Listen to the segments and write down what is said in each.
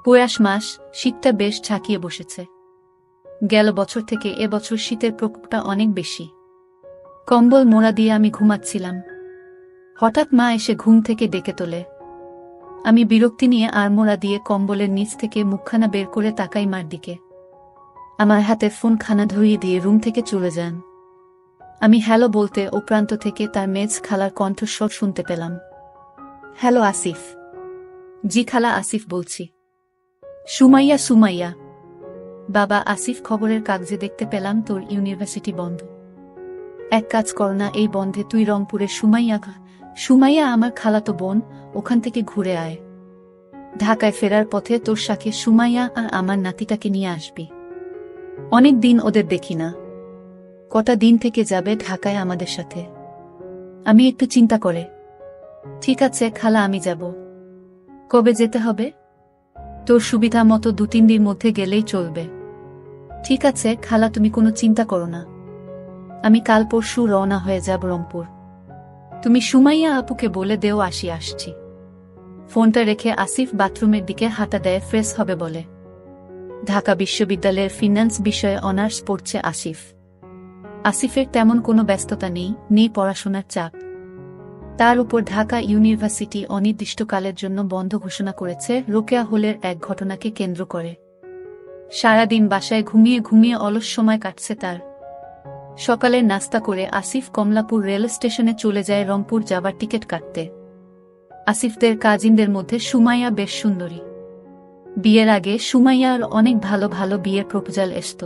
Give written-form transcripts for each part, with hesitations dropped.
পৌষ মাস, শীতটা বেশ ঝাঁকিয়ে বসেছে। গেল বছর থেকে এবছর শীতের প্রকোপটা অনেক বেশি। কম্বল মোড়া দিয়ে আমি ঘুমাচ্ছিলাম। হঠাৎ মা এসে ঘুম থেকে ডেকে তোলে। আমি বিরক্তি নিয়ে আড়মোড়া দিয়ে কম্বলের নিচ থেকে মুখখানা বের করে তাকাই মার দিকে। আমার হাতে ফোনখানা ধরিয়ে দিয়ে রুম থেকে চলে যান। আমি হ্যালো বলতে ও প্রান্ত থেকে তার মেজ খালার কণ্ঠস্বর শুনতে পেলাম। হ্যালো আসিফ। জি খালা, আসিফ বলছি। সুমাইয়া সুমাইয়া। বাবা আসিফ, খবরের কাগজে দেখতে পেলাম তোর ইউনিভার্সিটি বন্ধ। এক কাজ কর না, এই বন্ধে তুই রংপুরের সুমাইয়া আমার খালাতো বোন, ওখান থেকে ঘুরে আয়। ঢাকায় ফেরার পথে তোর সাথে সুমাইয়া আর আমার নাতিটাকে নিয়ে আসবি। অনেক দিন ওদের দেখি না। কটা দিন থেকে যাবে ঢাকায় আমাদের সাথে। আমি একটু চিন্তা করে। ঠিক আছে খালা, আমি যাব। কবে যেতে হবে? তোর সুবিধা মতো 2-3 দিন মধ্যে গেলেই চলবে। ঠিক আছে খালা, তুমি কোনো চিন্তা করো না। আমি কাল পরশু রওনা হয়ে যাব রংপুর। তুমি সুমাইয়া আপুকে বলে দেও আসছি। ফোনটা রেখে আসিফ বাথরুমের দিকে হাঁটা দেয় ফ্রেশ হবে বলে। ঢাকা বিশ্ববিদ্যালয়ের ফিন্যান্স বিষয়ে অনার্স পড়ছে আসিফ। আসিফের তেমন কোনো ব্যস্ততা নেই পড়াশোনার চাপ। তার উপর ঢাকা ইউনিভার্সিটি অনির্দিষ্টকালের জন্য বন্ধ ঘোষণা করেছে রোকেয়া হলের এক ঘটনাকে কেন্দ্র করে। সারাদিন বাসায় ঘুমিয়ে অলস সময় কাটছে তার। সকালের নাস্তা করে আসিফ কমলাপুর রেল স্টেশনে চলে যায় রংপুর যাবার টিকিট কাটতে। আসিফদের কাজিনদের মধ্যে সুমাইয়া বেশ সুন্দরী। বিয়ের আগে সুমাইয়ার অনেক ভালো বিয়ের প্রপোজাল আসত।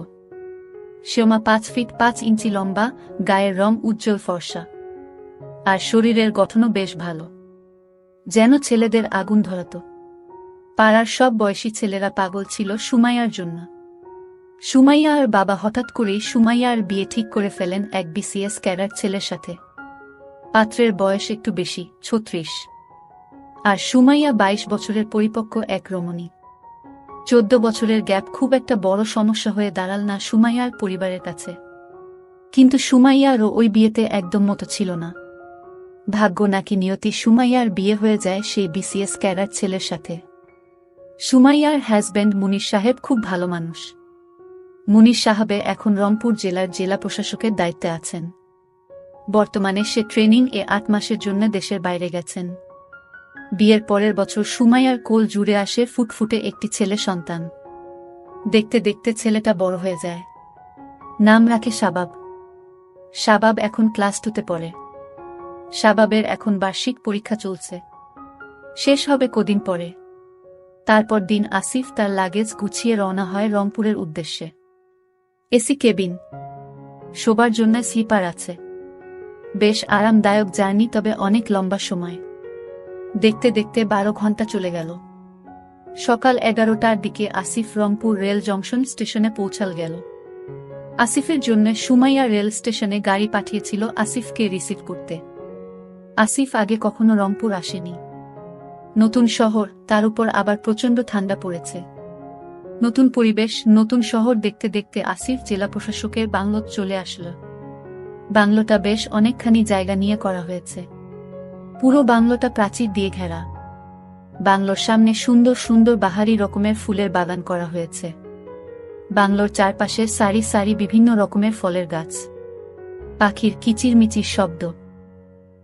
শ্যামা 5 ফিট 5 ইঞ্চি লম্বা, গায়ের রং উজ্জ্বল ফর্সা, আর শরীরের গঠনও বেশ ভালো, যেন ছেলেদের আগুন ধরাত। পাড়ার সব বয়সী ছেলেরা পাগল ছিল সুমাইয়ার জন্য। সুমাইয়ার বাবা হঠাৎ করেই সুমাইয়ার বিয়ে ঠিক করে ফেলেন এক বিসিএস ক্যাডার ছেলের সাথে। পাত্রের বয়স একটু বেশি, 36, আর সুমাইয়া 22 বছরের পরিপক্ক এক রমণী। 14 বছরের গ্যাপ খুব একটা বড় সমস্যা হয়ে দাঁড়াল না সুমাইয়ার পরিবারের কাছে। কিন্তু সুমাইয়ারও ওই বিয়েতে একদম মতো ছিল না। ভাগ্য নাকি নিয়তি, সুমাইয়ার বিয়ে হয়ে যায় সেই বিসিএস ক্যাডার ছেলের সাথে। সুমাইয়ার হাজব্যান্ড মুনির সাহেব খুব ভালো মানুষ। মুনির সাহেবে এখন রংপুর জেলার জেলা প্রশাসকের দায়িত্বে আছেন। বর্তমানে সে ট্রেনিং 8 মাসের জন্য দেশের বাইরে গেছেন। বিয়ের পরের বছর সুমাইয়ার কোল জুড়ে আসে ফুটফুটে একটি ছেলে সন্তান। দেখতে দেখতে ছেলেটা বড় হয়ে যায়। নাম রাখে শাবাব। শাবাব এখন ক্লাস 2তে পড়ে। শাবাবের এখন বার্ষিক পরীক্ষা চলছে, শেষ হবে কদিন পরে। তারপর দিন আসিফ তার লাগেজ গুছিয়ে রওনা হয় রংপুরের উদ্দেশ্যে। এসি কেবিন, শোবার জন্য স্লিপার আছে। বেশ আরামদায়ক জার্নি, তবে অনেক লম্বা সময়। দেখতে দেখতে 12 ঘন্টা চলে গেল। সকাল 11টার দিকে আসিফ রংপুর রেল জংশন স্টেশনে পৌঁছাল গেল। আসিফের জন্য সুমাইয়া রেল স্টেশনে গাড়ি পাঠিয়েছিল আসিফকে রিসিভ করতে। আসিফ আগে কখনো রংপুর আসেনি। নতুন শহর, তার উপর আবার প্রচণ্ড ঠান্ডা পড়েছে। নতুন পরিবেশ, নতুন শহর দেখতে দেখতে আসিফ জেলা প্রশাসকের বাংলোতে চলে আসল। বাংলোটা বেশ অনেকখানি জায়গা নিয়ে করা হয়েছে। পুরো বাংলোটা প্রাচীর দিয়ে ঘেরা। বাংলোর সামনে সুন্দর সুন্দর বাহারি রকমের ফুলের বাগান করা হয়েছে। বাংলোর চারপাশে সারি সারি বিভিন্ন রকমের ফলের গাছ, পাখির কিচিরমিচির শব্দ।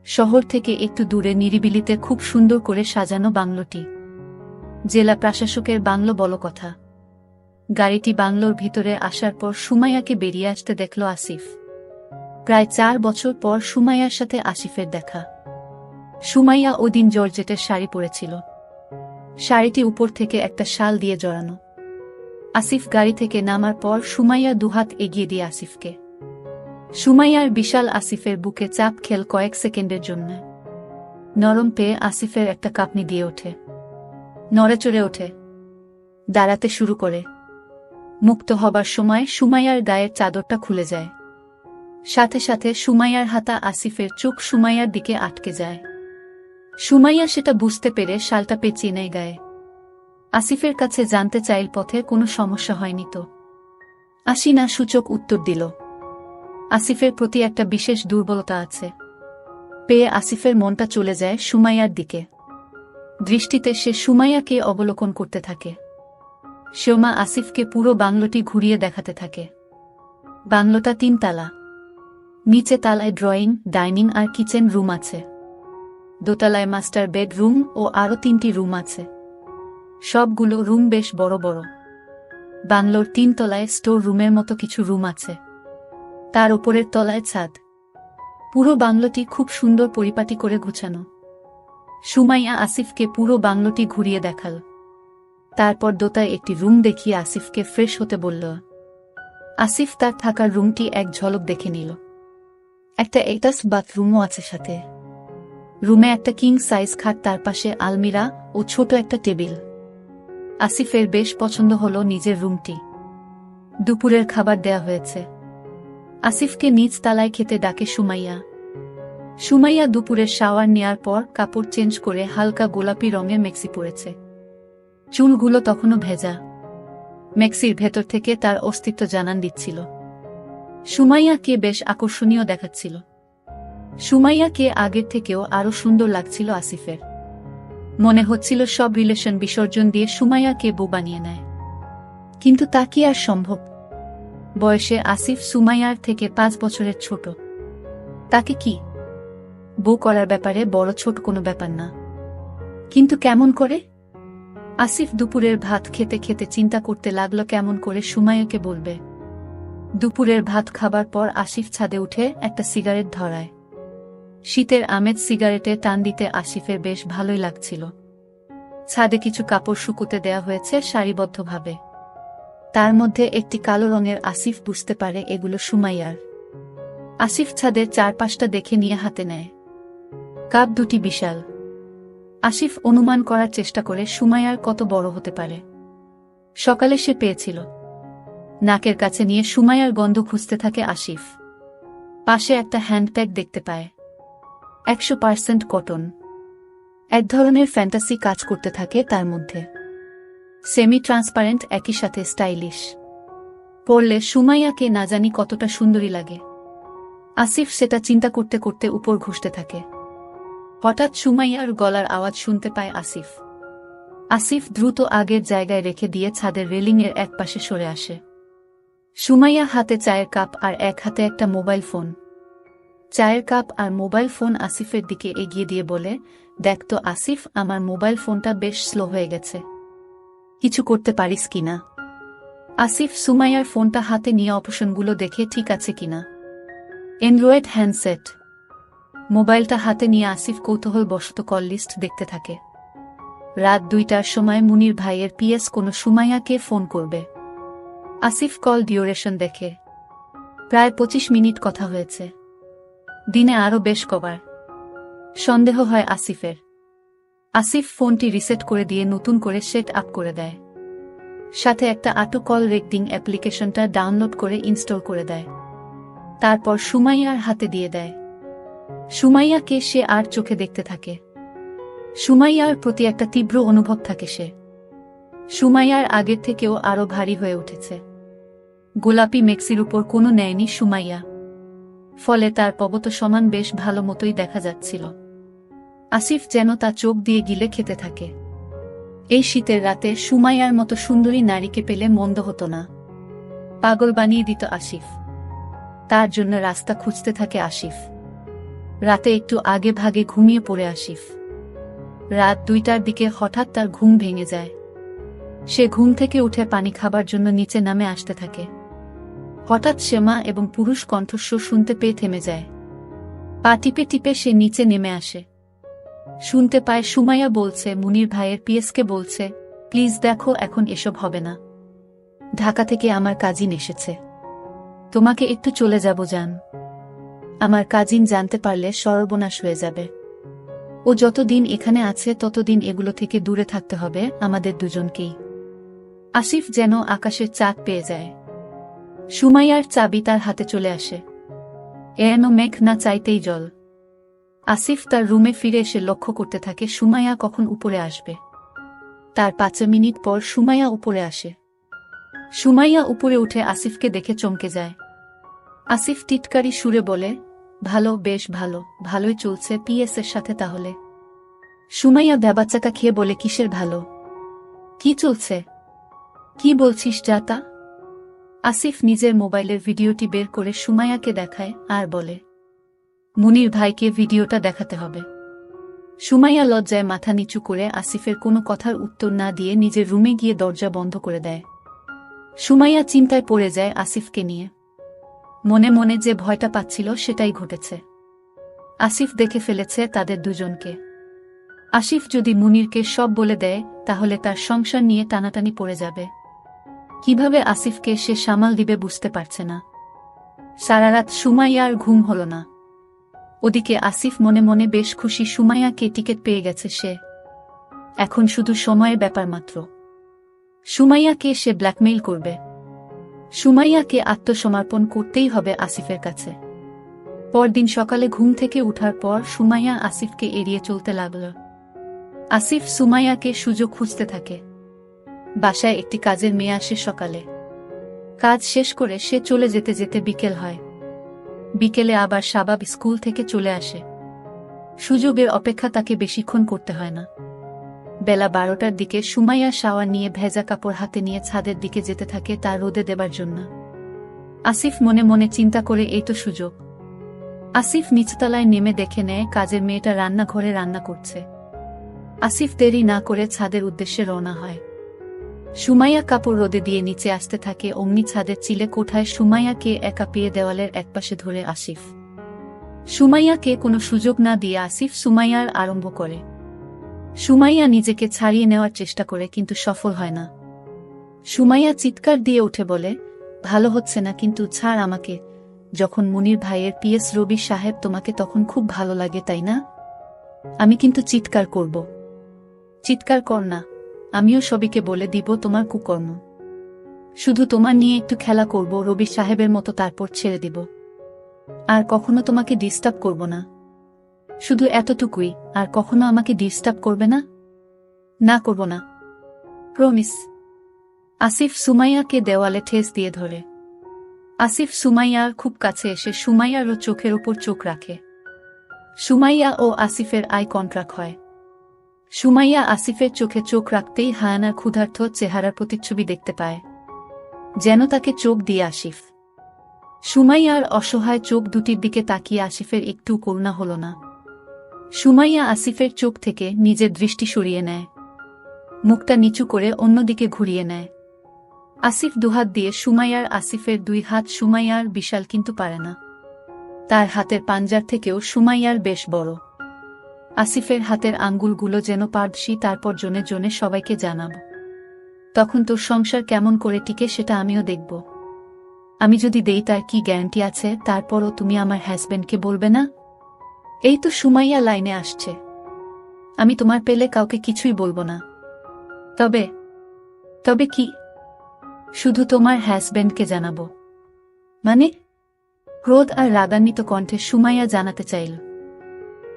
শহর থেকে একটু দূরে নিরিবিলিতে খুব সুন্দর করে সাজানো বাংলোটি। জেলা প্রশাসকের বাংলো বলো কথা। গাড়িটি বাংলোর ভিতরে আসার পর সুমাইয়াকে বেরিয়ে আসতে দেখল আসিফ। প্রায় 4 বছর পর সুমাইয়ার সাথে আসিফের দেখা। সুমাইয়া ওদিন জর্জেটের শাড়ি পরেছিল। শাড়িটি উপর থেকে একটা শাল দিয়ে জড়ানো। আসিফ গাড়ি থেকে নামার পর সুমাইয়া দুহাত এগিয়ে দিয়ে আসিফকে। সুমাইয়ার বিশাল আসিফের বুকে চাপ খেল কয়েক সেকেন্ডের জন্য। নরম পেয়ে আসিফের একটা কাঁপনি দিয়ে ওঠে। নড়েচড়ে ওঠে, দাঁড়াতে শুরু করে। মুক্ত হবার সময় সুমাইয়ার গায়ের চাদরটা খুলে যায়। সাথে সাথে সুমাইয়ার হাতা আসিফের চোখ সুমাইয়ার দিকে আটকে যায়। সুমাইয়া সেটা বুঝতে পেরে শালটা পেঁচিয়ে নেয় গায়ে। আসিফের কাছে জানতে চাইল পথে কোনো সমস্যা হয়নি তো। আসি না সূচক উত্তর দিল। আসিফের প্রতি একটা বিশেষ দুর্বলতা আছে। পেয়ে আসিফের মনটা চলে যায় সুমাইয়ার দিকে। দৃষ্টিতে সে সুমাইয়াকে অবলোকন করতে থাকে। সোমা আসিফকে পুরো বাংলোটি ঘুরিয়ে দেখাতে থাকে। বাংলোটা 3 তালা। নিচে তালায় ড্রয়িং, ডাইনিং আর কিচেন রুম আছে। দোতলায় মাস্টার বেডরুম ও আরও 3টি রুম আছে। সবগুলো রুম বেশ বড় বড়। বাংলোর 3 তলায় স্টোর রুমের মতো কিছু রুম আছে। তার উপরের তলায় ছাদ। পুরো বাংলোটি খুব সুন্দর পরিপাটি করে গুছানো। সুমাইয়া আসিফকে পুরো বাংলোটি ঘুরিয়ে দেখাল। তারপর দোতায় একটি রুম দেখিয়ে আসিফকে ফ্রেশ হতে বলল। আসিফ তার থাকার রুমটি এক ঝলক দেখে নিল। একটা অ্যাটাচ বাথরুমও আছে সাথে। রুমে একটা কিং সাইজ খাট, তার পাশে আলমিরা ও ছোট একটা টেবিল। আসিফের বেশ পছন্দ হলো নিজের রুমটি। দুপুরের খাবার দেয়া হয়েছে। আসিফকে নিচ তালায় খেতে ডাকে সুমাইয়া। সুমাইয়া দুপুরের শাওয়ার নেয়ার পর কাপড় চেঞ্জ করে হালকা গোলাপি রঙের মেক্সি পরেছে। চুলগুলো তখনও ভেজা। মেক্সির ভেতর থেকে তার অস্তিত্ব জানান দিচ্ছিল। সুমাইয়াকে বেশ আকর্ষণীয় দেখাচ্ছিল। সুমাইয়াকে আগের থেকেও আরো সুন্দর লাগছিল আসিফের। মনে হচ্ছিল সব রিলেশন বিসর্জন দিয়ে সুমাইয়াকে বউ বানিয়ে নেয়। কিন্তু তা কি আর সম্ভব? বয়সে আসিফ সুমাইয়ার থেকে 5 বছরের ছোট। তাকে কি বউ করার ব্যাপারে বড় ছোট কোনো ব্যাপার না। কিন্তু কেমন করে? আসিফ দুপুরের ভাত খেতে খেতে চিন্তা করতে লাগলো কেমন করে সুমাইয়াকে বলবে। দুপুরের ভাত খাবার পর আসিফ ছাদে উঠে একটা সিগারেট ধরায়। শীতের আমেজ সিগারেটে টান দিতে আসিফের বেশ ভালোই লাগছিল। ছাদে কিছু কাপড় শুকুতে দেয়া হয়েছে সারিবদ্ধভাবে। তার মধ্যে একটি কালো রঙের। আসিফ বুঝতে পারে এগুলো সুমাইয়ার। আসিফ ছাদের 4-5টা দেখে নিয়ে হাতে নেয়। কাপ দুটি বিশাল। আসিফ অনুমান করার চেষ্টা করে সুমাইয়ার কত বড় হতে পারে। সকালে সে পেয়েছিল। নাকের কাছে নিয়ে সুমাইয়ার গন্ধ খুঁজতে থাকে আসিফ। পাশে একটা হ্যান্ডব্যাগ দেখতে পায়। 100% কটন। এক ধরনের ফ্যান্টাসি কাজ করতে থাকে তার মধ্যে। সেমি ট্রান্সপারেন্ট, একই সাথে স্টাইলিশ। পরলে সুমাইয়াকে না জানি কতটা সুন্দরী লাগে। আসিফ সেটা চিন্তা করতে করতে উপর ঘুষতে থাকে। হঠাৎ সুমাইয়ার গলার আওয়াজ শুনতে পায় আসিফ। আসিফ দ্রুত আগের জায়গায় রেখে দিয়ে ছাদের রেলিংয়ের এক পাশে সরে আসে। সুমাইয়া হাতে চায়ের কাপ আর এক হাতে একটা মোবাইল ফোন। চায়ের কাপ আর মোবাইল ফোন আসিফের দিকে এগিয়ে দিয়ে বলে, দেখ তো আসিফ, আমার মোবাইল ফোনটা বেশ স্লো হয়ে গেছে। কিছু করতে পারিস কিনা? আসিফ সুমাইয়ার ফোনটা হাতে নিয়ে অপশনগুলো দেখে ঠিক আছে কিনা। Android handset. মোবাইলটা হাতে নিয়ে আসিফ কৌতূহলবশত কল লিস্ট দেখতে থাকে। রাত 2টার সময় মুনির ভাইয়ের পিএস কোনো সুমাইয়াকে ফোন করবে। আসিফ কল ডিউরেশন দেখে। প্রায় 25 মিনিট কথা হয়েছে। দিনে আরও বেশ কবার। সন্দেহ হয় আসিফের। আসিফ ফোনটি রিসেট করে দিয়ে নতুন করে সেট আপ করে দেয়। সাথে একটা অটো কল রেকর্ডিং অ্যাপ্লিকেশনটা ডাউনলোড করে ইনস্টল করে দেয়। তারপর সুমাইয়ার হাতে দিয়ে দেয়। সুমাইয়াকে সে আর চোখে দেখতে থাকে। সুমাইয়ার প্রতি একটা তীব্র অনুভব থাকে সে। সুমাইয়ার আগের থেকেও আরো ভারী হয়ে উঠেছে। গোলাপি মেক্সির উপর কোনো নেয়নি সুমাইয়া। ফলে তার পবত সমান বেশ ভালো মতোই দেখা যাচ্ছিল। আসিফ যেন তা চোখ দিয়ে গিলে খেতে থাকে। এই শীতের রাতে সুমাইয়ার মতো সুন্দরী নারীকে পেলে মন্দ হতো না। পাগল বানিয়ে দিত আসিফ। তার জন্য রাস্তা খুঁজতে থাকে আসিফ। রাতে একটু আগে ভাগে ঘুমিয়ে পড়ে আসিফ। রাত 2টার দিকে হঠাৎ তার ঘুম ভেঙে যায়। সে ঘুম থেকে উঠে পানি খাবার জন্য নিচে নামে আসতে থাকে। হঠাৎ শ্যামা এবং পুরুষ কণ্ঠস্বর শুনতে পেয়ে থেমে যায়। পা টিপে টিপে সে নিচে নেমে আসে। শুনতে পায় সুমাইয়া বলছে মুনির ভাইয়ের পিএসকে বলছে, প্লিজ দেখো, এখন এসব হবে না। ঢাকা থেকে আমার কাজিন এসেছে। তোমাকে একটু চলে যাব জান। আমার কাজিন জানতে পারলে সর্বনাশ হয়ে যাবে। ও যতদিন এখানে আছে ততদিন এগুলো থেকে দূরে থাকতে হবে আমাদের দুজনকেই। আসিফ যেন আকাশের চাঁদ পেয়ে যায়। সুমাইয়ার চাবি তার হাতে চলে আসে। এন মেঘ না চাইতেই জল। আসিফ তার রুমে ফিরে এসে লক্ষ্য করতে থাকে সুমাইয়া কখন উপরে আসবে। তার 5 মিনিট পর সুমাইয়া উপরে আসে। সুমাইয়া উপরে উঠে আসিফকে দেখে চমকে যায়। আসিফ টিটকারি সুরে বলে, ভালো, বেশ ভালো, ভালোই চলছে পিএস এর সাথে তাহলে। সুমাইয়া ভ্যাবাচ্চাকা খেয়ে বলে, কিসের ভালো? কি চলছে? কি বলছিস জাতা? আসিফ নিজের মোবাইলের ভিডিওটি বের করে সুমাইয়াকে দেখায় আর বলে, মুনির ভাইকে ভিডিওটা দেখাতে হবে। সুমাইয়া লজ্জায় মাথা নিচু করে আসিফের কোনো কথার উত্তর না দিয়ে নিজের রুমে গিয়ে দরজা বন্ধ করে দেয়। সুমাইয়া চিন্তায় পড়ে যায় আসিফকে নিয়ে। মনে মনে যে ভয়টা পাচ্ছিল সেটাই ঘটেছে। আসিফ দেখে ফেলেছে তাদের দুজনকে। আসিফ যদি মুনিরকে সব বলে দেয় তাহলে তার সংসার নিয়ে টানাটানি পড়ে যাবে। কিভাবে আসিফকে সে সামাল দিবে বুঝতে পারছে না। সারা রাত সুমাইয়ার ঘুম হল না। ওদিকে আসিফ মনে মনে বেশ খুশি সুমাইয়াকে টিকিট পেয়ে গেছে সে। এখন শুধু সময়ের ব্যাপার মাত্র। সুমাইয়াকে সে ব্ল্যাকমেইল করবে। সুমাইয়াকে আত্মসমর্পণ করতেই হবে আসিফের কাছে। পরদিন সকালে ঘুম থেকে উঠার পর সুমাইয়া আসিফকে এড়িয়ে চলতে লাগল। আসিফ সুমাইয়াকে সুযোগ খুঁজতে থাকে। বাসায় একটি কাজের মেয়ে আসে সকালে। কাজ শেষ করে সে চলে যেতে যেতে বিকেল হয়। বিকেলে আবার শাবাব স্কুল থেকে চলে আসে। সুযোগের অপেক্ষা তাকে বেশিক্ষণ করতে হয় না। বেলা 12টার দিকে সুমাইয়া শাওয়ার নিয়ে ভেজা কাপড় হাতে নিয়ে ছাদের দিকে যেতে থাকে তা রোদে দেবার জন্য। আসিফ মনে মনে চিন্তা করে এই তো সুযোগ। আসিফ নিচতলায় নেমে দেখে নেয় কাজের মেয়েটা রান্নাঘরে রান্না করছে। আসিফ দেরি না করে ছাদের উদ্দেশ্যে রওনা হয়। সুমাইয়া কাপড় রোদে দিয়ে নিচে আসতে থাকে। অমনি ছাদের চিলে কোঠায় সুমাইয়াকে একা পেয়ে দেওয়ালের একপাশে ধরে আসিফ। সুমাইয়াকে কোনো সুযোগ না দিয়ে আসিফ সুমাইয়ার আরম্ভ করে। সুমাইয়া নিজেকে ছাড়িয়ে নেওয়ার চেষ্টা করে কিন্তু সফল হয় না। সুমাইয়া চিৎকার দিয়ে উঠে বলে, ভালো হচ্ছে না কিন্তু ছাড় আমাকে। যখন মুনির ভাইয়ের পিএস রবি সাহেব তোমাকে তখন খুব ভালো লাগে তাই না? আমি কিন্তু চিৎকার করব। চিৎকার কর না, আমিও সবিকে বলে দিব তোমার কুকর্ম। শুধু তোমার নিয়ে একটু খেলা করব রবি সাহেবের মতো, তারপর ছেড়ে দিব। আর কখনো তোমাকে ডিস্টার্ব করব না। শুধু এতটুকুই, আর কখনো আমাকে ডিস্টার্ব করবে না? না, করব না, প্রমিস। আসিফ সুমাইয়াকে দেওয়ালে ঠেস দিয়ে ধরে। আসিফ সুমাইয়ার খুব কাছে এসে সুমাইয়ারও চোখের ওপর চোখ রাখে। সুমাইয়া ও আসিফের আই কন্ট্রাক্ট হয়। সুমাইয়া আসিফের চোখে চোখ রাখতেই হায়ানার ক্ষুধার্ত চেহারার প্রতিচ্ছবি দেখতে পায়, যেন তাকে চোখ দিয়ে আসিফ। সুমাইয়ার অসহায় চোখ দুটির দিকে তাকিয়ে আসিফের একটু করুণা হল না। সুমাইয়া আসিফের চোখ থেকে নিজের দৃষ্টি সরিয়ে নেয়, মুখটা নিচু করে অন্যদিকে ঘুরিয়ে নেয়। আসিফ দুহাত দিয়ে সুমাইয়ার, আসিফের দুই হাত সুমাইয়ার বিশাল কিন্তু পারে না। তার হাতের পাঞ্জার থেকেও সুমাইয়ার বেশ বড়। আসিফের হাতের আঙ্গুলগুলো যেন পারদর্শী। তারপর জনে জনে সবাইকে জানাব, তখন তোর সংসার কেমন করে টিকে সেটা আমিও দেখব। আমি যদি দেই তার কি গ্যারান্টি আছে? তারপরও তুমি আমার হাজবেন্ডকে বলবে না? এই তো সুমাইয়া লাইনে আসছে। আমি তোমার পেলে কাউকে কিছুই বলবো না। তবে তবে কি? শুধু তোমার হাজবেন্ডকে জানাবো। মানে? ক্রোধ আর রাগান্বিত কণ্ঠে সুমাইয়া জানাতে চাইল,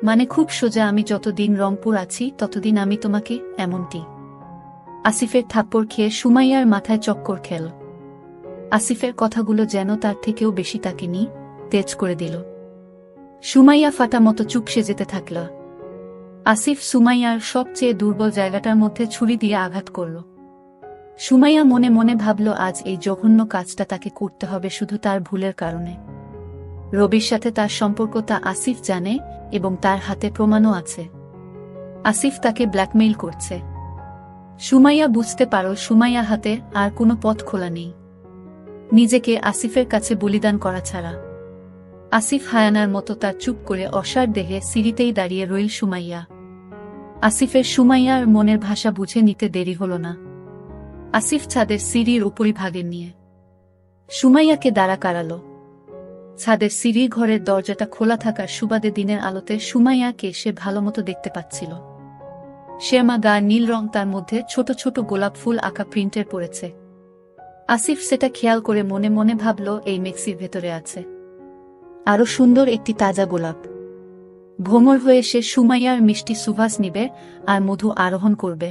মানে খুব সোজা, আমি যতদিন রংপুর আছি ততদিন আমি তোমাকে। এমনটি। আসিফের থাপ্পড় খেয়ে সুমাইয়ার মাথায় চক্কর খেল। আসিফের কথাগুলো যেন তার থেকেও বেশি তাকে তেজ করে দিল। সুমাইয়া ফাটা মতো চুপসে যেতে থাকল। আসিফ সুমাইয়ার সবচেয়ে দুর্বল জায়গাটার মধ্যে ছুরি দিয়ে আঘাত করল। সুমাইয়া মনে মনে ভাবল, আজ এই জঘন্য কাজটা তাকে করতে হবে শুধু তার ভুলের কারণে। রবির সাথে তার সম্পর্ক তা আসিফ জানে এবং তার হাতে প্রমাণও আছে। আসিফ তাকে ব্ল্যাকমেইল করছে। সুমাইয়া বুঝতে পারল সুমাইয়া হাতে আর কোনো পথ খোলা নেই, নিজেকে আসিফের কাছে বলিদান করা ছাড়া। আসিফ হায়ানার মতো তার চুপ করে অসাড় দেহে সিঁড়িতেই দাঁড়িয়ে রইল সুমাইয়া। আসিফের সুমাইয়ার মনের ভাষা বুঝে নিতে দেরি হল না। আসিফ ছাদের সিঁড়ির উপরিভাগে নিয়ে সুমাইয়াকে দাঁড়া করাল। ছাদের সিঁড়ির ঘরের দরজাটা খোলা থাকার সুবাদে দিনের আলোতে সুমাইয়াকে সে ভালোমতো দেখতে পাচ্ছিল। শ্যামা গা নীল রং, তার মধ্যে ছোট ছোট গোলাপ ফুল আঁকা প্রিন্টের পড়েছে। আসিফ সেটা খেয়াল করে মনে মনে ভাবল, এই মেক্সির ভেতরে আছে আরো সুন্দর একটি তাজা গোলাপ। ভ্রমর হয়ে সে সুমাইয়ার মিষ্টি সুবাস নিবে আর মধু আরোহণ করবে।